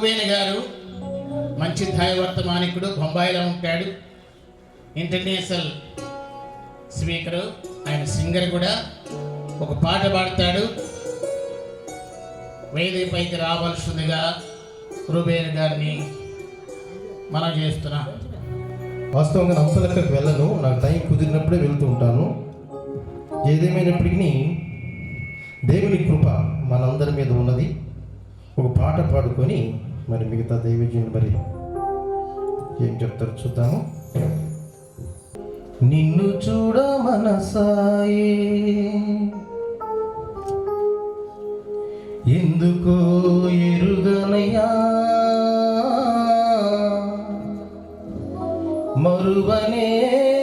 రూబేన్ గారు మంచి వర్తమానికుడు, బొంబాయిలో ఉంటాడు, ఇంటర్నేషనల్ స్పీకరు, ఆయన సింగర్ కూడా. ఒక పాట పాడతాడు. వేదికపైకి రావాల్సిందిగా రూబేన్ గారిని మనం చేస్తున్నాం. వాస్తవంగా అంశ దగ్గరికి వెళ్ళను, నాకు టైం కుదిరినప్పుడే వెళ్తూ ఉంటాను. ఏదేమైనప్పటికీ దేవుని కృప మనందరి మీద ఉన్నది. ఒక పాట పాడుకొని మరి మిగతా దైవజనులు మరి ఏం చెప్తారు చూద్దాము. నిన్ను చూడ మనసాయే ఎందుకో ఎరుగనయ్యా, మరువనయ్యా,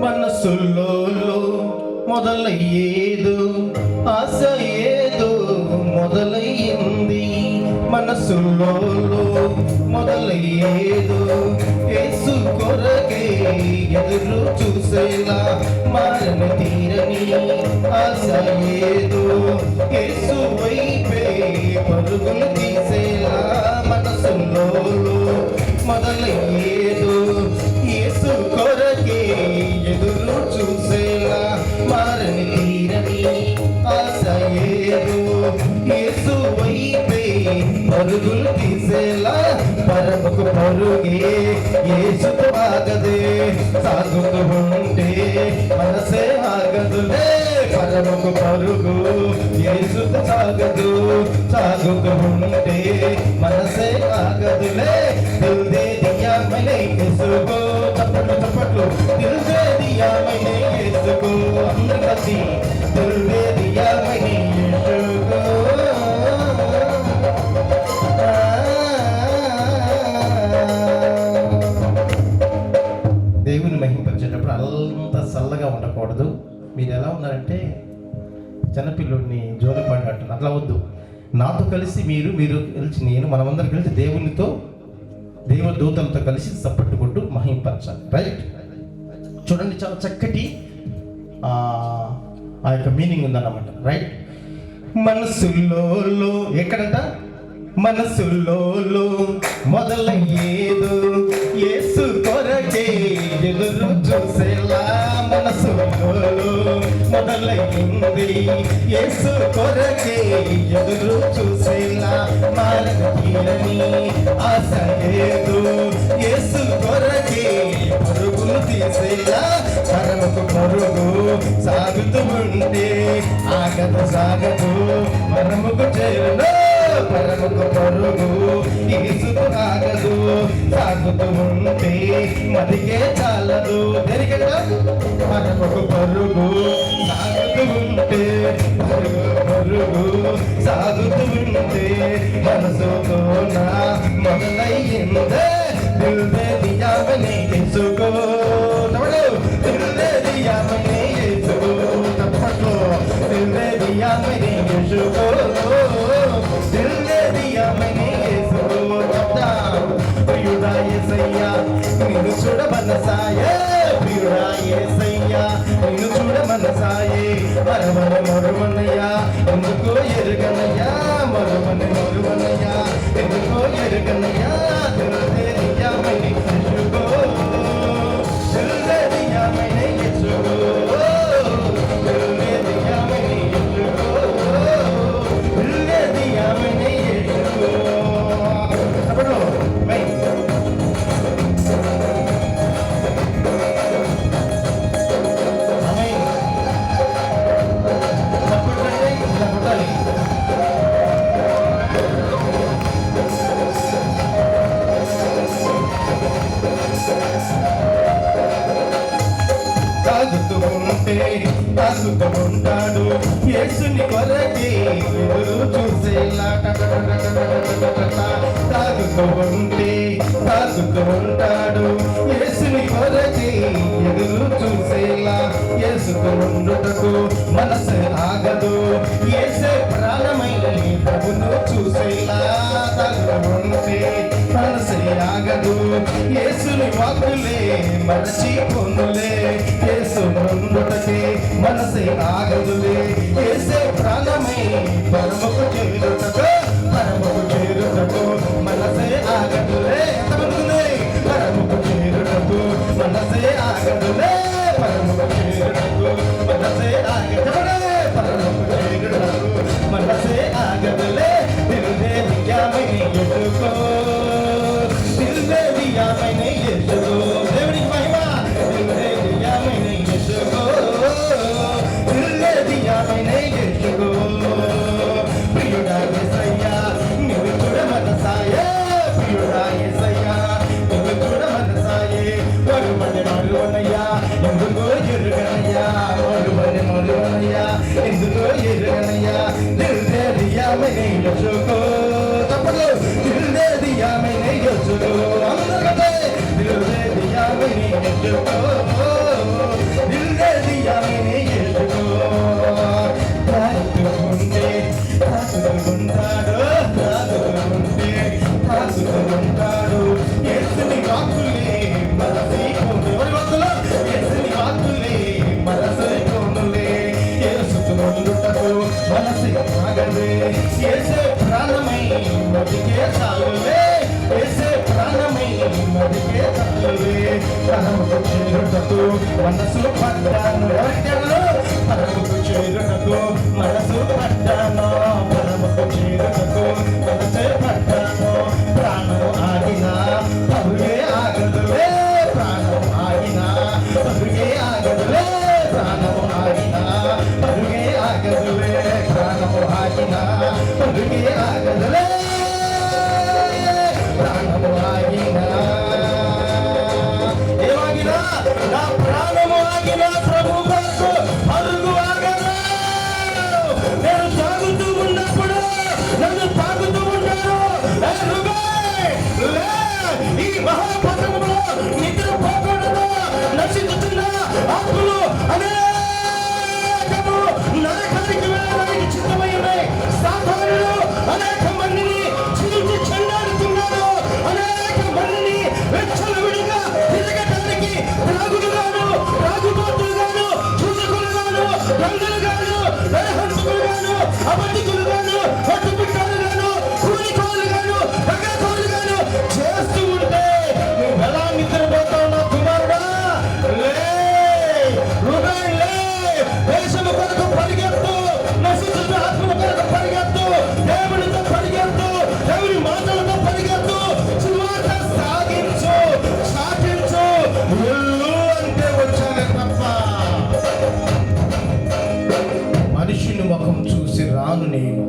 మనసులో మొదలయ్యేదో ఆశ ఏదో మొదలయ్యింది, మనసులో మొదలయ్యేదో యేసు కొరకే ఎదురు చూసేలా, మారని తీరని ఆశ ఏదో యేసు వైపే పరుగులు తీసేలా, మనసులో మొదలయ్యేదో యేసు కొరకే ఎదురు చూసేలా, మారని తీరని ఆశ ఏదో యేసు వైపే పరుగులు తీసేలా, పరముకు పరుగే యేసుతో ఆగదే, సాగుతూ ఉంటే మనసే ఆగదులే, పరముకు పరుగు యేసుతో సాగుతూ ఉంటే మనసే ఆగదులే, దిల్ దే దియా मैंने యేసుకో, చప్పట్లు దిల్ దే దియా मैंने యేసుకో, అందరూ కలిసి దిల్ దే దియా मैंने యేసుకో. దేవుని మహింపరిచేటప్పుడు అంత చల్లగా ఉండకూడదు. మీరు ఎలా ఉన్నారంటే చిన్నపిల్లుడిని జోలిపాడి అంటారు, అట్లా వద్దు. నాతో కలిసి మీరు కలిసి నేను, మనమందరం కలిసి దేవునితో దేవదూతలతో కలిసి చప్పట్లు కొట్టు మహింపరచాలి. రైట్, చూడండి చాలా చక్కటి ఆ యొక్క మీనింగ్ ఉందన్నమాట. రైట్, మనసులో ఎక్కడంట, మనసులో మొదలయ్యేదో యేసు కొరకే ఎదురు చూసేలా, మనసులో మొదలయ్యింది యేసు కొరకే ఎదురు చూసేలా, మారని తీరని ఆశ ఏదో యేసు కొరకే పరుగులు తీసేలా, పరముకు పరుగు సాగుతూ ఉంటే సాగదు మనముకు చేరును, పరముకు పరుగు యేసుకు ఆగదు, సాగుతూ ఉంటే మదికే చాలదు, పరముకు పరుగు సాగుతూ ఉంటే సాగుతూ ఉంటే మనసుతో నా మొదలయ్యిందే, దిల్ దే దియా मैंने యేసుకో, దిల్ దే దియా मैंने యేసుకో, చప్పట్లు దిల్ దే దియా मैंने యేసుకో, దిల్ దే దియా मैंने యేసుకో. ప్రియుడా యేసయ్యా నిన్ను చూడ మనసాయే, ప్రియుడా యేసయ్యా నిన్ను చూడ మనసాయే, మరువనయ్యా ఎందుకో ఎరుగనయ్యా, మరువనయ్యా ఎందుకో ఎరుగనయ్యా, దిల్ దే దియా मैंने యేసుకో, దిల్ దే దియా मैंने యేసుకో, దిల్ దే దియా मैंने యేసుకో, దిల్ దే దియా मैंने యేసుకో. అప్పుడు తాగుతూ ఉంటాడు యేసుని కొరకే ఎదురు చూసేలా, తాగుతూ ఉంటాడు యేసుని కొరకే ఎదురు చూసేలా, యేసుకు ఉండుటకు మనసు ఆగదు, యేసే ప్రాణమై ప్రభును చూసేలా, తాగుతూ ఉంటే మనసు ఆగదు యేసుని వాక్కులే మరచి పొందులే యేసు నందుటకే మనసే ఆగదులే యేసే ప్రాణమై పరమకు చేరుటకు మనసే ఆగదులే ఎంతమంది పరమకు చేరుటకు మనసే ఆగదులే పరమకు చేరుటకు మనసే ఆగదులే పరమకు చేరుటకు మనసే ఆగదులే దిల్దే దియామని ఎట్టుకో దిల్దే దియామని ఎట్టుకో దేవునికి మహిమ దిల్దే దియామని ఎట్టుకో దిల్దే దియామని ఎట్టుకో ప్రియుడా యేసయ్యా నీవు చూడ మనసాయే ప్రియుడా యేసయ్యా నీవు చూడ మనసాయే మరువనయ్యా ఎందుకో ఎరుగనయ్యా మరువనయ్యా ఎందుకో ఎరుగనయ్యా దిల్దే దియామని ఎట్టుకో తప్పదు దిల్దే దియామని ఎట్టుకో అందరికీ దిల్దే దియామని ఎట్టుకో దిల్దే దియామని ఎట్టుకో తాగుతుంటాడు యేసుని వాక్కులే మనసే కోనులే ఎవరి వాక్కులు యేసుని వాక్కులే మనసే కోనులే యేసుకు నుండుటకు మనసే ఆగలే యేసే ప్రాణమై మదికే చాలులే యేసే ప్రాణమై మదికే చాలులే పరమకు చేరుటకు మనసు పడ్డాను ఎవరికెళ్ళు పరమకు చేరుటకు మనసు పడ్డాను పరమకు చేరుటకు మనసే పడ్డాను ప్రాణం ఆగినా పరుగే ఆగదులే ప్రాణం ఆగినా పరుగే ఆగదులే ప్రాణము ఆగినా పరుగే ఆగదులే ప్రాణము ఆగినా పరుగే ఆగదులే ప్రాణము ఆగినా ఏమాగినా నా ప్రాణము ఆగినా ప్రభు కొరకు పరుగు ఆగదు నేను తాగుతూ ఉన్నప్పుడు నన్ను తాగుతూ ఉంటాను ఈ మహాపట్టణంలో నిద్రపోకూడదు నశించుతున్న ఆత్మలు అనేకము నరకానికి వెళ్ళడానికి చిత్తమై ఉన్నాయి సాతానుడు అనేక మందిని చీల్చి చెండాడుతున్నాడు అనేక మందిని వెచ్చలవిడిగా తిరగటానికి త్రాగుడుగాను త్రాగుబోతులుగాను చూసుకులుగాను రంగులుగాను నరహంతకులుగాను అబద్ధికులుగాను పట్టుబిడ్డలుగాను కూలికోలుగాను రగకోలుగాను చేస్తూ ఉంటే నువ్వు ఎలా నిద్రపోతావు నా కుమారుడా లే హృదయం లే దేశము కొరకు పరిగెత్తు నశించిన ఆత్మల కొరకు పరిగెత్తు దేవునితో పరిగెత్తు దేవుని మాటలతో పరిగెత్తు సువార్త సాగించు సాగించు ఇల్లు అంటే వచ్చానే తప్ప మనిషిని ముఖం చూసి రాను నేను